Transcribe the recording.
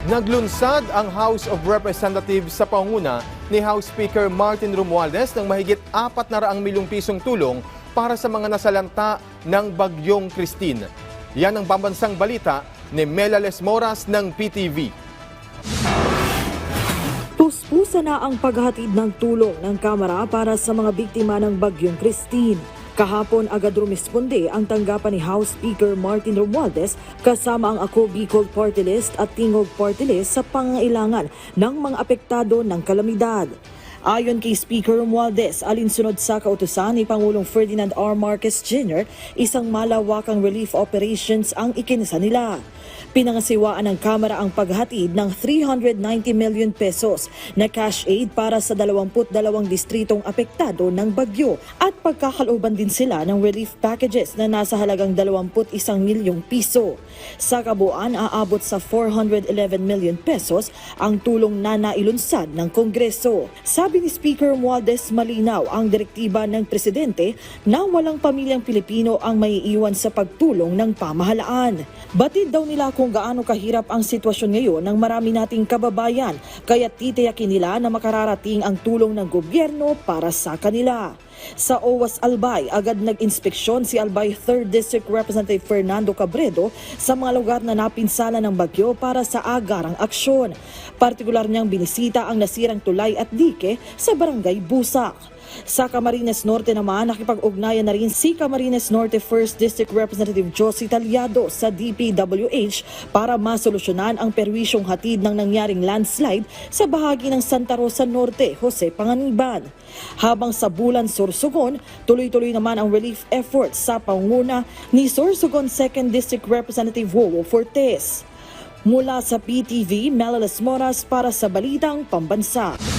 Naglunsad ang House of Representatives sa pangunguna ni House Speaker Martin Romualdez ng mahigit 400 milyong pisong tulong para sa mga nasalanta ng Bagyong Christine. Yan ang pambansang balita ni Mela Lesmoras ng PTV. Puspusa na ang paghatid ng tulong ng Kamara para sa mga biktima ng Bagyong Christine. Kahapon agad rumisponde ang tanggapan ni House Speaker Martin Romualdez kasama ang Ako Bicol Party List at Tingog Party List sa pangangailangan ng mga apektado ng kalamidad. Ayon kay Speaker Romualdez, alinsunod sa kautusan ni Pangulong Ferdinand R. Marquez Jr., isang malawakang relief operations ang ikinasa nila. Pinangasiwaan ng Kamara ang paghatid ng 390 million pesos na cash aid para sa 22 distritong apektado ng bagyo at pagkakalooban din sila ng relief packages na nasa halagang 21 milyong piso. Sa kabuuan, aabot sa 411 million pesos ang tulong na nailunsad ng Kongreso. Sabi ni Speaker Romualdez, malinaw ang direktiba ng Presidente na walang pamilyang Pilipino ang maiiwan sa pagtulong ng pamahalaan. Batid daw nila kung gaano kahirap ang sitwasyon ngayon ng marami nating kababayan, kaya titiyakin nila na makararating ang tulong ng gobyerno para sa kanila. Sa OWAS Albay, agad nag-inspeksyon si Albay 3rd District Representative Fernando Cabredo sa mga lugar na napinsala ng bagyo para sa agarang aksyon. Partikular niyang binisita ang nasirang tulay at dike sa Barangay Busak. Sa Camarines Norte naman, nakipag-ugnayan na rin si Camarines Norte 1st District Representative Josie Talyado sa DPWH para masolusyonan ang perwisyong hatid ng nangyaring landslide sa bahagi ng Santa Rosa Norte, Jose Panganiban. Habang sa Bulan, Sorsogon, tuloy-tuloy naman ang relief efforts sa pangunguna ni Sorsogon 2nd District Representative Wowo Fortes. Mula sa PTV, Mela Lesmoras para sa Balitang Pambansa.